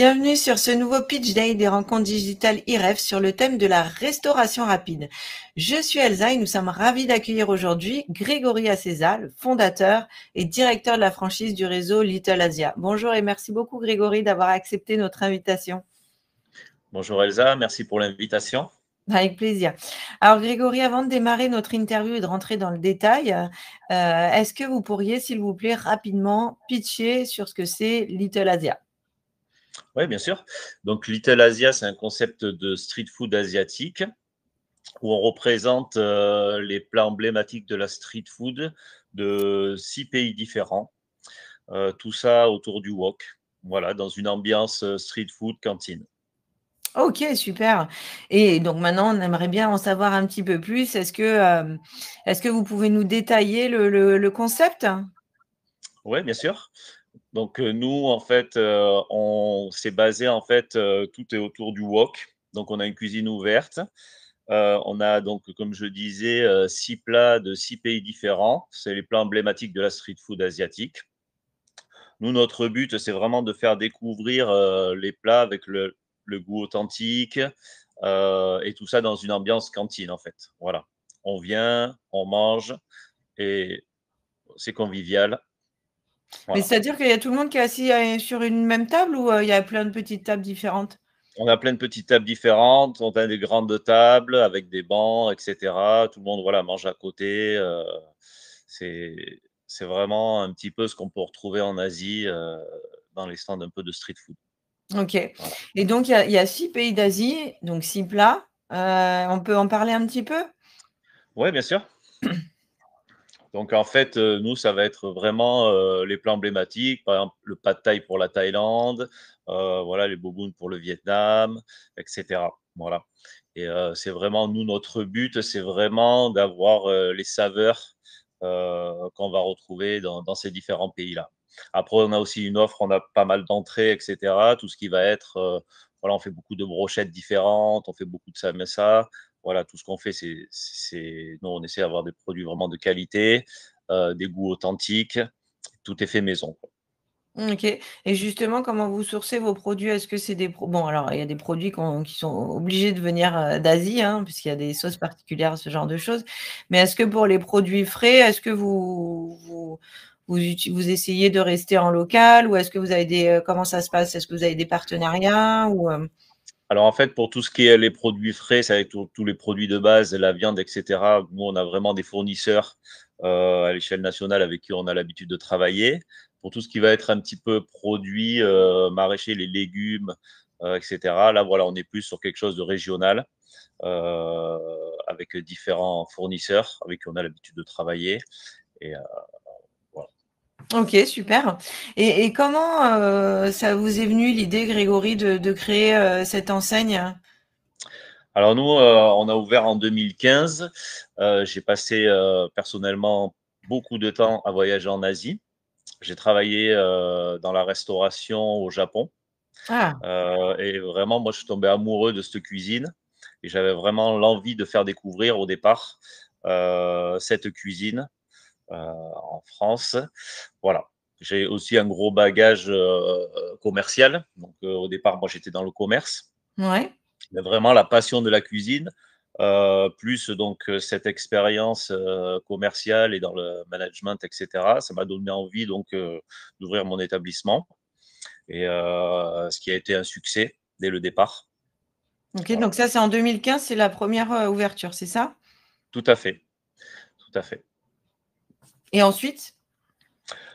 bienvenue sur ce nouveau Pitch Day des rencontres digitales IREF sur le thème de la restauration rapide. Je suis Elsa et nous sommes ravis d'accueillir aujourd'hui Grégory Aceza, le fondateur et directeur de la franchise du réseau Little Asia. Bonjour et merci beaucoup Grégory d'avoir accepté notre invitation. Bonjour Elsa, merci pour l'invitation. Avec plaisir. Alors Grégory, avant de démarrer notre interview et de rentrer dans le détail, est-ce que vous pourriez, s'il vous plaît, rapidement pitcher sur ce que c'est Little Asia? Oui, bien sûr. Donc, Little Asia, c'est un concept de street food asiatique où on représente les plats emblématiques de la street food de 6 pays différents. Tout ça autour du wok. Voilà, dans une ambiance street food cantine. OK, super. Et donc maintenant, on aimerait bien en savoir un petit peu plus. Est-ce que vous pouvez nous détailler le concept? Oui, bien sûr. Donc, nous, en fait, on s'est basé, en fait, tout est autour du wok. Donc, on a une cuisine ouverte. On a donc, comme je disais, 6 plats de 6 pays différents. C'est les plats emblématiques de la street food asiatique. Nous, notre but, c'est vraiment de faire découvrir les plats avec le goût authentique et tout ça dans une ambiance cantine, en fait. Voilà. On vient, on mange et c'est convivial. Mais Voilà. c'est-à-dire qu'il y a tout le monde qui est assis sur une même table ou il y a plein de petites tables différentes? On a plein de petites tables différentes, on a des grandes tables avec des bancs, etc. Tout le monde voilà, mange à côté. C'est, c'est vraiment un petit peu ce qu'on peut retrouver en Asie dans les stands un peu de street food. OK. Voilà. Et donc il y a 6 pays d'Asie, donc 6 plats. On peut en parler un petit peu? Oui, bien sûr. Donc en fait, nous, ça va être vraiment les plats emblématiques, par exemple le pad thaï pour la Thaïlande, voilà, les boboon pour le Vietnam, etc. Voilà. Et c'est vraiment, nous, notre but, c'est vraiment d'avoir les saveurs qu'on va retrouver dans ces différents pays-là. Après, on a aussi une offre, on a pas mal d'entrées, etc. Tout ce qui va être, voilà, on fait beaucoup de brochettes différentes, on fait beaucoup de samessa. Voilà, tout ce qu'on fait, nous, on essaie d'avoir des produits vraiment de qualité, des goûts authentiques. Tout est fait maison. OK. Et justement, comment vous sourcez vos produits? Est-ce que c'est des bon, alors il y a des produits qui sont obligés de venir, d'Asie, hein, puisqu'il y a des sauces particulières, ce genre de choses. Mais est-ce que pour les produits frais, est-ce que vous essayez de rester en local ou est-ce que vous avez comment ça se passe? Est-ce que vous avez des partenariats ou, Alors en fait, pour tout ce qui est les produits frais, c'est avec tous les produits de base, la viande, etc. Nous, on a vraiment des fournisseurs à l'échelle nationale avec qui on a l'habitude de travailler. Pour tout ce qui va être un petit peu produits maraîchers, les légumes, etc. Là, voilà, on est plus sur quelque chose de régional euh, avec différents fournisseurs avec qui on a l'habitude de travailler. Et voilà. OK, super. Et comment, ça vous est venu l'idée, Grégory, de créer, cette enseigne? Alors nous, on a ouvert en 2015. J'ai passé personnellement beaucoup de temps à voyager en Asie. J'ai travaillé dans la restauration au Japon. Ah! Et vraiment, moi, je suis tombé amoureux de cette cuisine. Et j'avais vraiment l'envie de faire découvrir au départ cette cuisine en France. Voilà. J'ai aussi un gros bagage commercial. Donc, au départ, moi, j'étais dans le commerce. Ouais. Mais vraiment la passion de la cuisine, plus donc cette expérience commerciale et dans le management, etc. Ça m'a donné envie donc d'ouvrir mon établissement et ce qui a été un succès dès le départ. OK, Voilà, donc ça, c'est en 2015, c'est la première ouverture, c'est ça? tout à fait, tout à fait. Et ensuite?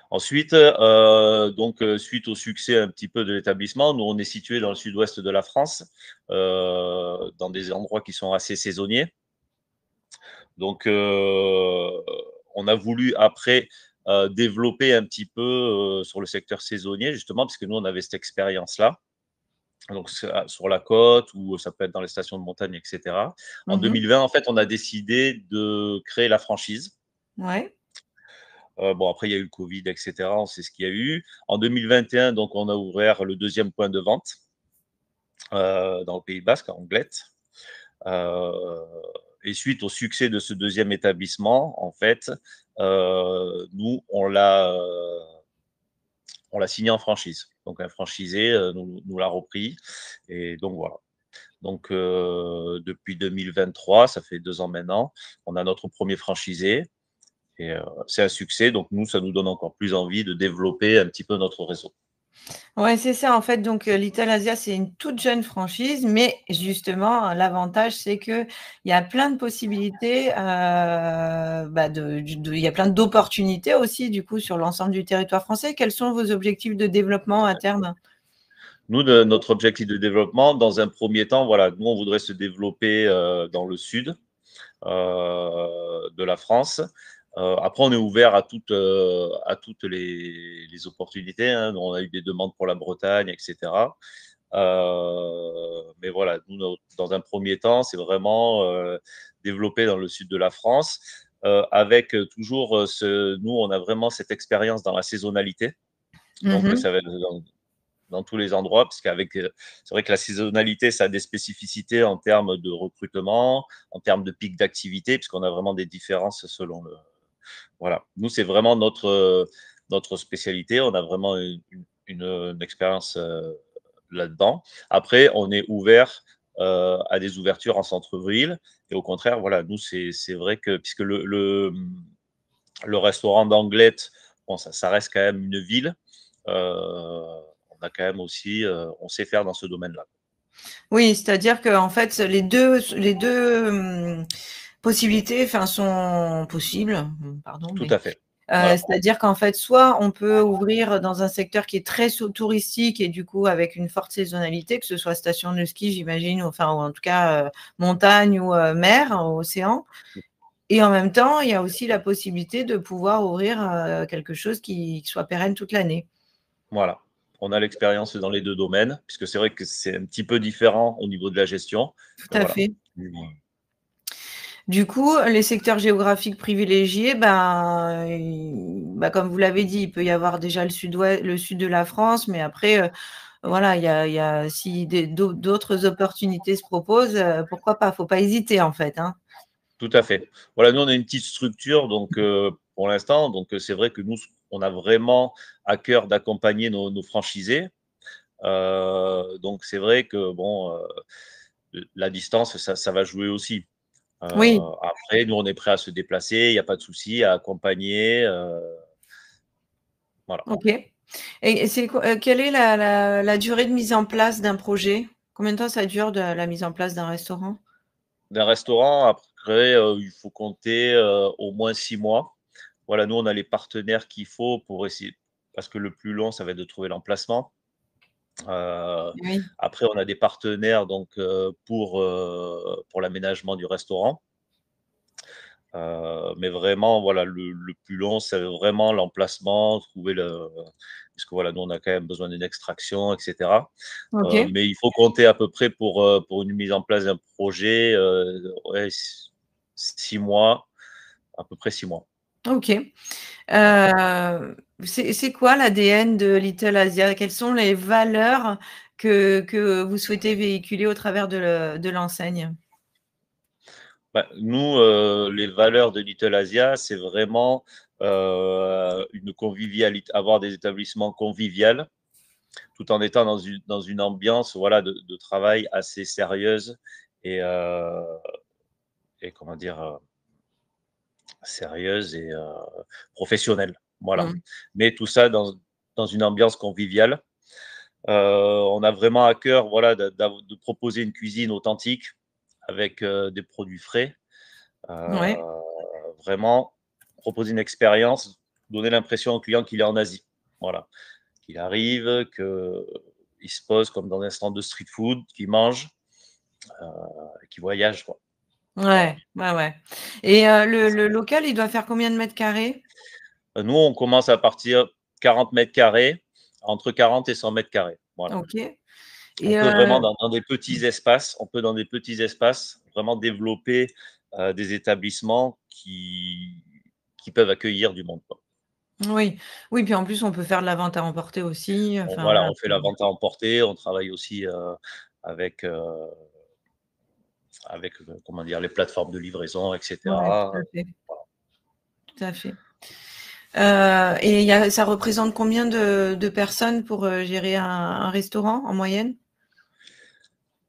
Ensuite, donc suite au succès un petit peu de l'établissement, nous on est situé dans le sud-ouest de la France, dans des endroits qui sont assez saisonniers. Donc, on a voulu après développer un petit peu sur le secteur saisonnier, justement, parce que nous, on avait cette expérience-là. Donc, sur la côte ou ça peut être dans les stations de montagne, etc. En Mmh. 2020, en fait, on a décidé de créer la franchise. Ouais. Bon, après, il y a eu le Covid, etc. On sait ce qu'il y a eu. En 2021, donc, on a ouvert le deuxième point de vente dans le Pays Basque, à Anglette. Euh, et suite au succès de ce deuxième établissement, en fait, nous, on l'a on l'a signé en franchise. Donc un franchisé nous l'a repris. Et donc voilà. Donc depuis 2023, ça fait 2 ans maintenant, on a notre premier franchisé et c'est un succès. Donc nous, ça nous donne encore plus envie de développer un petit peu notre réseau. Ouais, c'est ça en fait, donc Little Asia, c'est une toute jeune franchise, mais justement, l'avantage, c'est qu'il y a plein de possibilités, bah, il y a plein d'opportunités aussi, du coup, sur l'ensemble du territoire français. Quels sont vos objectifs de développement à terme? Nous, notre objectif de développement, dans un premier temps, voilà, nous, on voudrait se développer dans le sud de la France. Après, on est ouvert à toutes les opportunités, hein. On a eu des demandes pour la Bretagne, etc. Mais voilà, nous, dans un premier temps, c'est vraiment développer dans le sud de la France, avec toujours nous, on a vraiment cette expérience dans la saisonnalité. Donc, Mmh. ça va être dans tous les endroits, parce c'est vrai que la saisonnalité, ça a des spécificités en termes de recrutement, en termes de pic d'activité, puisqu'on a vraiment des différences selon le. Voilà. Nous, c'est vraiment notre spécialité. On a vraiment une expérience là-dedans. Après, on est ouvert à des ouvertures en centre-ville. Et au contraire, voilà, nous, c'est vrai que, puisque le restaurant d'Anglette, bon, ça reste quand même une ville. On a quand même aussi, on sait faire dans ce domaine-là. Oui, c'est-à-dire qu'en fait, les deux possibilités, enfin, sont possibles, pardon, Tout mais à fait. Voilà. c'est-à-dire qu'en fait, soit on peut ouvrir dans un secteur qui est très touristique et du coup avec une forte saisonnalité, que ce soit station de ski, j'imagine, enfin, ou en tout cas montagne ou mer, océan. Et en même temps, il y a aussi la possibilité de pouvoir ouvrir quelque chose qui soit pérenne toute l'année. Voilà. On a l'expérience dans les 2 domaines, puisque c'est vrai que c'est un petit peu différent au niveau de la gestion. Tout Mais à voilà. fait. Du coup, les secteurs géographiques privilégiés, comme vous l'avez dit, il peut y avoir déjà le sud de la France, mais après, voilà, il y a si d'autres opportunités se proposent, pourquoi pas? Faut pas hésiter en fait, hein. Tout à fait. Voilà, nous, on a une petite structure, donc pour l'instant, donc c'est vrai que nous, on a vraiment à cœur d'accompagner nos franchisés. Donc c'est vrai que bon, la distance, ça va jouer aussi. Oui, Après, nous, on est prêt à se déplacer, il n'y a pas de souci, à accompagner. Voilà. OK. Et c'est quoi quelle est la durée de mise en place d'un projet? Combien de temps ça dure de la mise en place d'un restaurant? D'un restaurant, après, il faut compter au moins 6 mois. Voilà, nous, on a les partenaires qu'il faut pour essayer, parce que le plus long, ça va être de trouver l'emplacement. Heu, Oui. Après, on a des partenaires donc pour l'aménagement du restaurant. Mais vraiment, voilà, le plus long, c'est vraiment l'emplacement, trouver le parce que voilà, nous, on a quand même besoin d'une extraction et cetera. OK. Mais il faut compter à peu près pour une mise en place d'un projet, ouais, 6 mois, à peu près 6 mois. OK. Voilà. C'est quoi l'ADN de Little Asia? Quelles sont les valeurs que vous souhaitez véhiculer au travers de l'enseigne? Bah, nous, les valeurs de Little Asia, c'est vraiment, une convivialité, avoir des établissements conviviaux, tout en étant dans une ambiance, voilà, de travail assez sérieuse et comment dire? Sérieuse et professionnelle, voilà. Mmh. Mais tout ça dans une ambiance conviviale. On a vraiment à cœur, voilà, de proposer une cuisine authentique avec, des produits frais. Ouais. Heu, Vraiment proposer une expérience, donner l'impression au client qu'il est en Asie. Voilà, qu'il arrive, qu'il se pose comme dans un stand de street food, qu'il mange, heu, qu'il voyage, quoi. Voilà. Ouais, ouais, ouais. Et le local, il doit faire combien de mètres carrés? Nous, on commence à partir 40 mètres carrés, entre 40 et 100 mètres carrés. Voilà. OK. On Et peut vraiment dans des petits espaces, vraiment développer des établissements qui peuvent accueillir du monde, quoi. oui, oui, puis en plus, on peut faire de la vente à emporter aussi, enfin Voilà, voilà. on fait la vente à emporter, on travaille aussi avec, comment dire, les plateformes de livraison, et Ouais, tout cetera. à fait, tout à fait. Et ça représente combien de personnes pour gérer un restaurant en moyenne?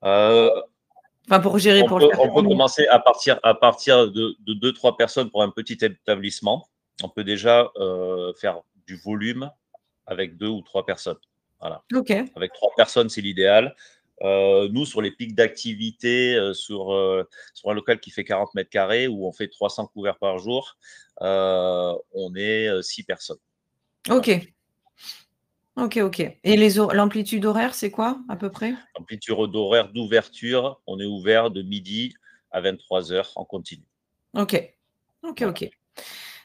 Euh, Enfin, pour gérer, pour le faire on peut tourner. commencer à partir de 2-3 personnes pour un petit établissement. On peut déjà faire du volume avec 2 ou 3 personnes. Voilà. Ok. Avec 3 personnes, c'est l'idéal. Nous, sur les pics d'activité, sur un local qui fait 40 mètres carrés, où on fait 300 couverts par jour, on est 6 personnes. Ok. Voilà. Ok, ok. Et l'amplitude horaire, c'est quoi, à peu près? Amplitude d'horaire d'ouverture, on est ouvert de midi à 23 heures en continu. Ok. Ok, Voilà. ok.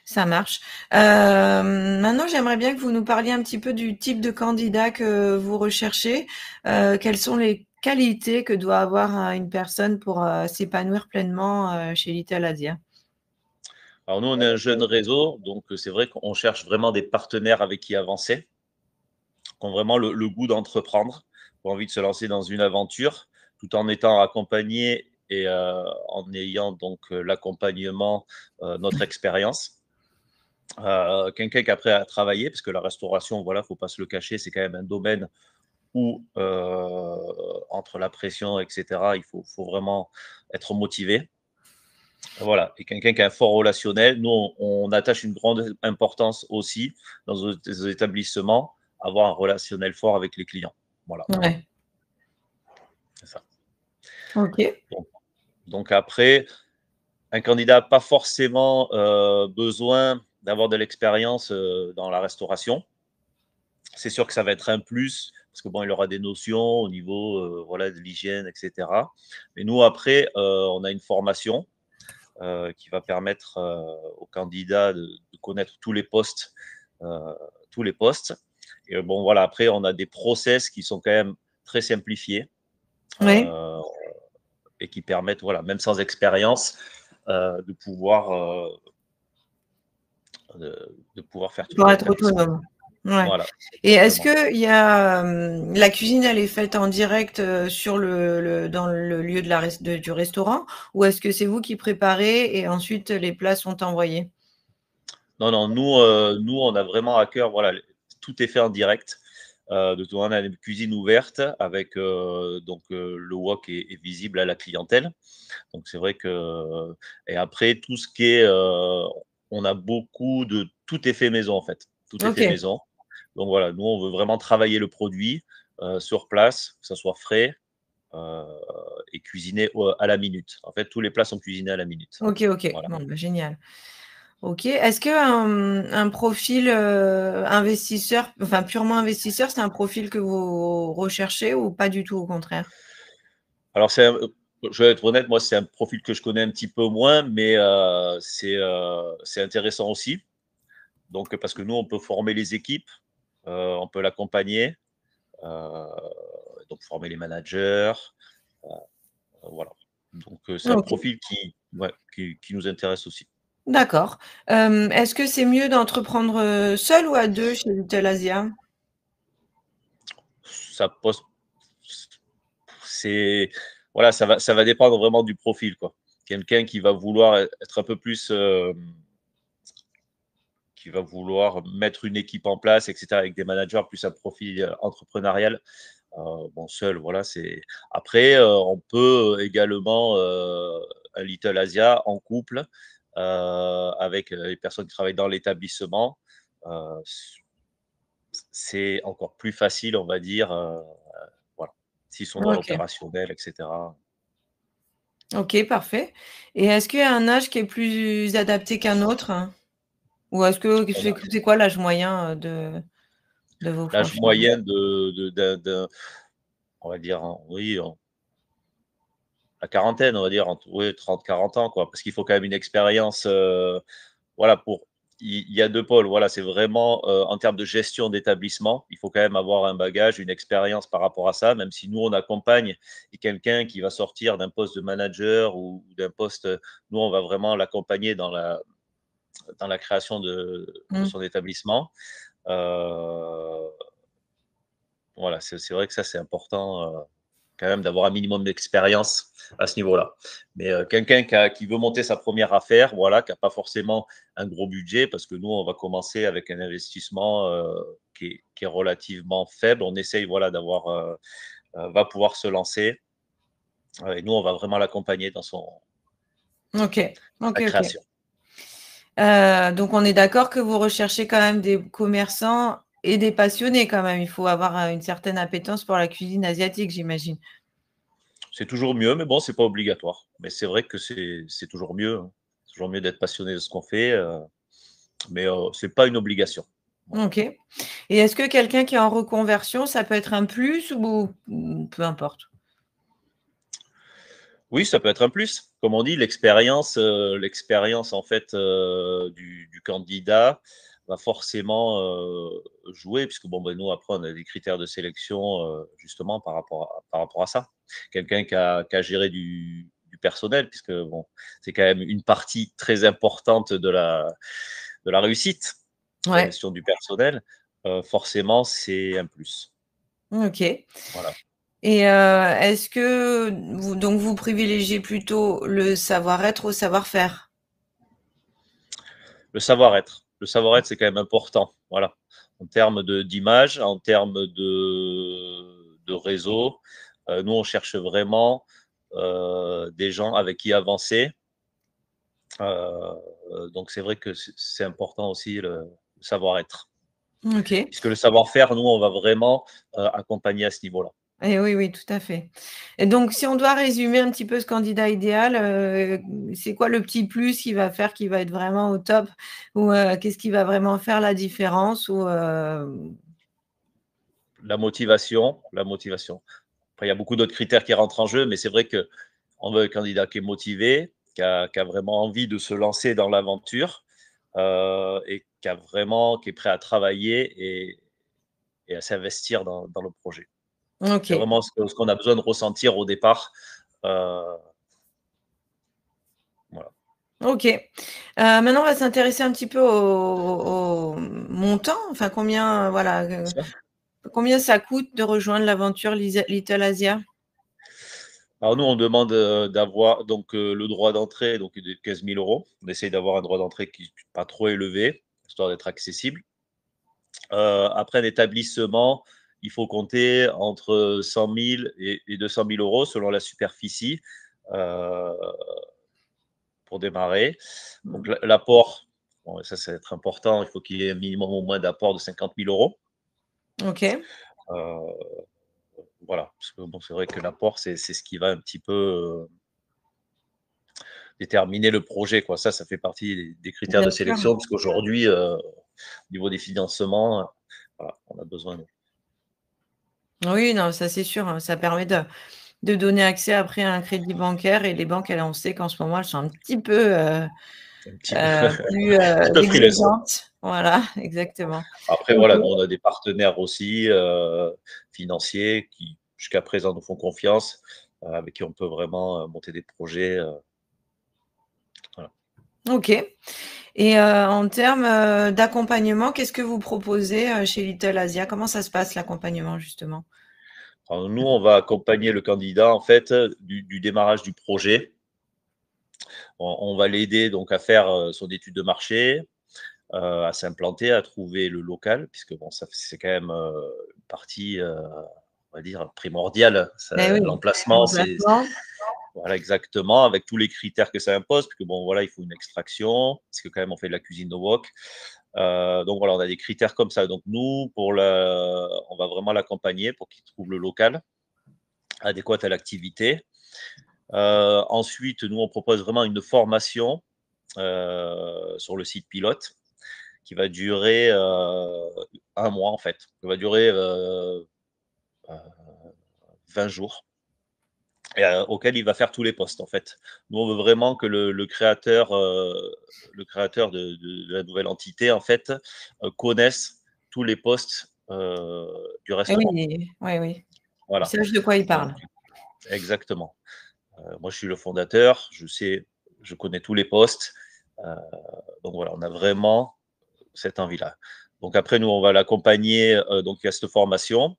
Ça marche. Maintenant, j'aimerais bien que vous nous parliez un petit peu du type de candidat que vous recherchez. Quelles sont les qualités que doit avoir une personne pour s'épanouir pleinement chez Little Asia? Alors nous, on est un jeune réseau, donc c'est vrai qu'on cherche vraiment des partenaires avec qui avancer, qui ont vraiment le goût d'entreprendre, qui ont envie de se lancer dans une aventure, tout en étant accompagnés et en ayant donc l'accompagnement, notre expérience. Quelqu'un qui est prêt à travailler, parce que la restauration, voilà, faut pas se le cacher, c'est quand même un domaine où, entre la pression, et cetera, il faut vraiment être motivé. Voilà, et quelqu'un qui a un fort relationnel. Nous, on attache une grande importance aussi dans nos établissements, avoir un relationnel fort avec les clients. Voilà, Ouais. c'est ça. Ok. Donc après, un candidat n'a pas forcément, besoin d'avoir de l'expérience, dans la restauration. C'est sûr que ça va être un plus parce que bon, il aura des notions au niveau, voilà, de l'hygiène, et cetera. Mais nous après, on a une formation, qui va permettre, aux candidats de connaître heu, tous les postes et bon voilà, après on a des process qui sont quand même très simplifiés, Ouais. heu et qui permettent, voilà, même sans expérience, de pouvoir, faire tout Pour être l'établissement. autonome. Ouais. Voilà, Et est-ce exactement. qu'il y a, la cuisine, elle est faite en direct, sur dans le lieu de du restaurant? Ou est-ce que c'est vous qui préparez et ensuite les plats sont envoyés? Non, non, nous, on a vraiment à cœur, voilà, tout est fait en direct. De toute manière, on a une cuisine ouverte avec, donc, le wok est visible à la clientèle. Donc c'est vrai que et après tout ce qui est, on a beaucoup de tout est fait maison, en fait. Tout est fait OK. maison. Donc voilà, nous, on veut vraiment travailler le produit, sur place, que ça soit frais, heu et cuisiné à la minute. En fait, tous les plats sont cuisinés à la minute. OK, OK. Voilà. Bon, bah, génial. OK. Est-ce un profil, investisseur, enfin purement investisseur, c'est un profil que vous recherchez ou pas du tout, au contraire? Alors je vais être honnête, moi, c'est un profil que je connais un petit peu moins, mais c'est intéressant aussi. Donc parce que nous, on peut former les équipes, on peut l'accompagner, heu, donc former les managers, heu, voilà. Donc c'est un OK. profil qui ouais, qui nous intéresse aussi. D'accord. Est-ce que c'est mieux d'entreprendre, seul ou à 2 chez Little Asia? Ça pose c'est voilà, ça va dépendre vraiment du profil, quoi. Quelqu'un qui va vouloir être un peu plus, qui va vouloir mettre une équipe en place et cetera, avec des managers plus un profil, entrepreneurial. Bon seul, voilà, c'est après, on peut également, un Little Asia en couple, avec, les personnes qui travaillent dans l'établissement. S c'est encore plus facile, on va dire, voilà, s'ils sont dans OK. l'opérationnel et cetera. OK, parfait. Et est-ce qu'il y a un âge qui est plus adapté qu'un autre? Ou est-ce que On a c'est quoi l'âge moyen, de vos l'âge franchises? moyen de d'un on va dire, oui, la quarantaine, on va dire, entre oui, 30-40 ans, quoi. Parce qu'il faut quand même une expérience, voilà, il y a 2 pôles, voilà, c'est vraiment, en termes de gestion d'établissement, il faut quand même avoir un bagage, une expérience par rapport à ça, même si nous, on accompagne et quelqu'un qui va sortir d'un poste de manager ou d'un poste, nous, on va vraiment l'accompagner dans la création de Mmh. son établissement. Heu, voilà, c'est vrai que ça, c'est important, quand même d'avoir un minimum d'expérience à ce niveau-là. Mais quelqu'un qui veut monter sa première affaire, voilà, qui n'a pas forcément un gros budget, parce que nous, on va commencer avec un investissement qui est relativement faible. On essaye, voilà, va pouvoir se lancer. Et nous, on va vraiment l'accompagner dans Ok, ok, sa ok. création. Donc, on est d'accord que vous recherchez quand même des commerçants et des passionnés quand même. Il faut avoir une certaine appétence pour la cuisine asiatique, j'imagine. C'est toujours mieux, mais bon, c'est pas obligatoire. Mais c'est vrai que c'est toujours mieux. Hein. C'est toujours mieux d'être passionné de ce qu'on fait, mais c'est pas une obligation. Voilà. Ok. Et est-ce que quelqu'un qui est en reconversion, ça peut être un plus ou peu importe? Oui, ça peut être un plus. Comme on dit, l'expérience en fait du candidat va forcément jouer, puisque bon, ben, nous après on a des critères de sélection justement par rapport à ça. Quelqu'un qui a géré du personnel, puisque bon, c'est quand même une partie très importante de la réussite, la Ouais. gestion du personnel. Forcément, c'est un plus. Ok. Voilà. Et est-ce que vous privilégiez plutôt le savoir-être au savoir-faire? Le savoir-être. Le savoir-être, c'est quand même important. Voilà. En termes d'image, en termes de réseau, nous, on cherche vraiment des gens avec qui avancer. Euh, donc, c'est vrai que c'est important aussi le savoir-être. Ok. Puisque le savoir-faire, nous, on va vraiment accompagner à ce niveau-là. Et oui, oui, tout à fait. Et donc, si on doit résumer un petit peu ce candidat idéal, c'est quoi le petit plus qui va faire qu'il va être vraiment au top? Ou qu'est-ce qui va vraiment faire la différence? Ou La motivation, la motivation. Après, il y a beaucoup d'autres critères qui rentrent en jeu, mais c'est vrai qu'on veut un candidat qui est motivé, qui a vraiment envie de se lancer dans l'aventure et qui est prêt à travailler et à s'investir dans le projet. C'est OK. vraiment ce qu'on a besoin de ressentir au départ. Euh, voilà. OK. Maintenant, on va s'intéresser un petit peu au montant. Enfin, combien, voilà, combien ça coûte de rejoindre l'aventure Little Asia? Alors nous, on demande d'avoir donc le droit d'entrée donc de 15 000 euros. On essaye d'avoir un droit d'entrée qui n'est pas trop élevé, histoire d'être accessible. Après un établissement, il faut compter entre 100 000 et 200 000 euros selon la superficie euh, pour démarrer. Donc l'apport, bon, ça va être important, il faut qu'il y ait un minimum au moins d'apport de 50 000 euros. OK. Euh, voilà, parce que bon, c'est vrai que l'apport, c'est ce qui va un petit peu déterminer le projet. Quoi. Ça fait partie des critères Bien de sûr. sélection, parce qu'aujourd'hui, au niveau des financements, voilà, on a besoin de Oui, non, ça c'est sûr, hein. Ça permet de donner accès après à un crédit bancaire et les banques, on sait qu'en ce moment, elles sont un petit peu un petit peu, plus un petit peu frileux. exigeantes. Voilà, exactement. Après, OK. voilà, nous, on a des partenaires aussi financiers qui, jusqu'à présent, nous font confiance, avec qui on peut vraiment monter des projets. Voilà. OK. Et en termes d'accompagnement, qu'est-ce que vous proposez chez Little Asia? Comment ça se passe l'accompagnement justement? Alors, nous, on va accompagner le candidat en fait du démarrage du projet. On va l'aider donc à faire son étude de marché, à s'implanter, à trouver le local, puisque bon, ça c'est quand même une partie, on va dire primordiale. Eh oui, L'emplacement, c'est l'emplacement. voilà exactement avec tous les critères que ça impose, puisque bon voilà, il faut une extraction, parce que quand même on fait de la cuisine no wok. Donc voilà, on a des critères comme ça. Donc nous, on va vraiment l'accompagner pour qu'il trouve le local adéquat à l'activité. Ensuite, nous, on propose vraiment une formation sur le site pilote qui va durer un mois, en fait. Qui va durer 20 jours. Et, auquel il va faire tous les postes, en fait. Nous, on veut vraiment que le créateur de la nouvelle entité, en fait, connaisse tous les postes du Eh restaurant. oui, oui, oui. Ils Voilà. savent de quoi ils Donc, parlent. exactement. Moi, je suis le fondateur, je connais tous les postes. Euh, donc voilà, on a vraiment cette envie-là. Donc après, nous, on va l'accompagner donc il y a cette formation.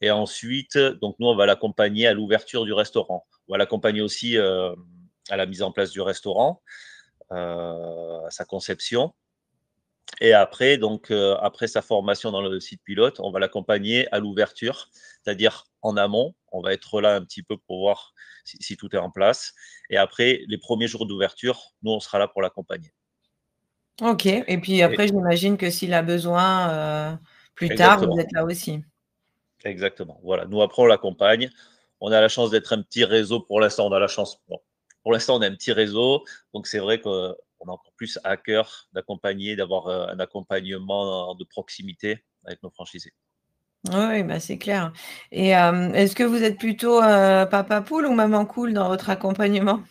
Et ensuite, donc nous, on va l'accompagner à l'ouverture du restaurant. On va l'accompagner aussi à la mise en place du restaurant, à sa conception. Et après, donc, après sa formation dans le site pilote, on va l'accompagner à l'ouverture, c'est-à-dire en amont. On va être là un petit peu pour voir si tout est en place. Et après, les premiers jours d'ouverture, nous, on sera là pour l'accompagner. OK et puis Et après j'imagine que s'il a besoin, plus tard, vous exactement, êtes là aussi? exactement. Voilà, nous, après, on l'accompagne. On a la chance d'être un petit réseau pour l'instant. On a la chance, bon, pour l'instant, on a un petit réseau. Donc, c'est vrai qu'on a encore plus à cœur d'accompagner, d'avoir un accompagnement de proximité avec nos franchisés. Oui, oui, bah, c'est clair et est-ce que vous êtes plutôt, papa poule ou maman cool dans votre accompagnement?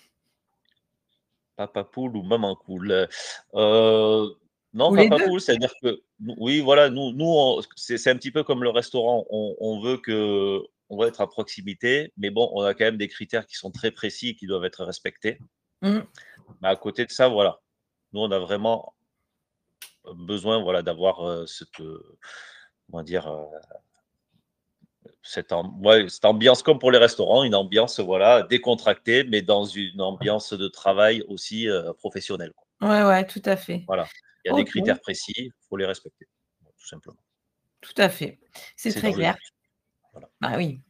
Papa poule ou maman cool? Non, Ou les papa 2? poule, c'est-à-dire que nous oui, voilà, nous on c'est un petit peu comme le restaurant. On veut que on va être à proximité, mais bon, on a quand même des critères qui sont très précis et qui doivent être respectés. Mmh. Mais à côté de ça, voilà, nous, on a vraiment besoin, voilà, d'avoir, cette, comment dire? Cette ambiance comme pour les restaurants, une ambiance, voilà, décontractée, mais dans une ambiance de travail aussi, professionnelle, quoi. Ouais, ouais, tout à fait. Voilà. Il y a des OK, critères précis, il faut les respecter, tout simplement. tout à fait. C'est C'est très dans le clair. but. Voilà. Bah, oui.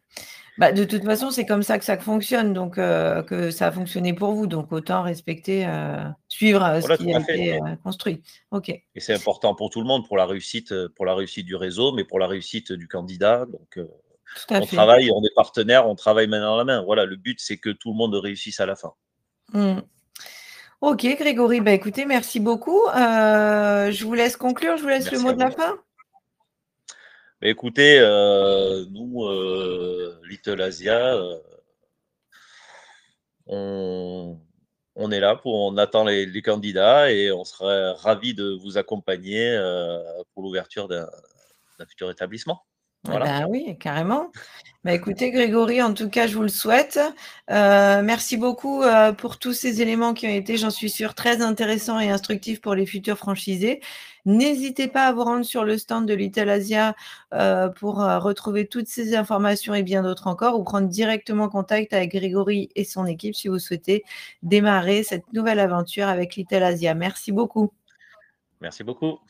Bah, de toute façon, c'est comme ça que ça fonctionne donc que ça a fonctionné pour vous donc autant respecter, suivre, ce Voilà, tout qui a à fait, été, construit. OK, et c'est important pour tout le monde, pour la réussite du réseau, mais pour la réussite du candidat. Donc, tout à on fait. travaille, on est partenaires, on travaille main dans la main. Voilà, le but, c'est que tout le monde réussisse à la fin. Mmh. OK Grégory, bah, écoutez merci beaucoup, je vous laisse conclure, je vous laisse le Merci mot à de la vous. fin. Bah, écoutez, nous, Little Asia, on on est là on attend les candidats et on serait ravis de vous accompagner, pour l'ouverture d'un futur établissement. Eh Voilà. bah, oui, carrément. Bah, écoutez Grégory, en tout cas, je vous le souhaite. Merci beaucoup, pour tous ces éléments qui ont été, j'en suis sûre, très intéressants et instructifs pour les futurs franchisés. N'hésitez pas à vous rendre sur le stand de Little Asia, pour, retrouver toutes ces informations et bien d'autres encore ou prendre directement contact avec Grégory et son équipe si vous souhaitez démarrer cette nouvelle aventure avec Little Asia. Merci beaucoup. Merci beaucoup.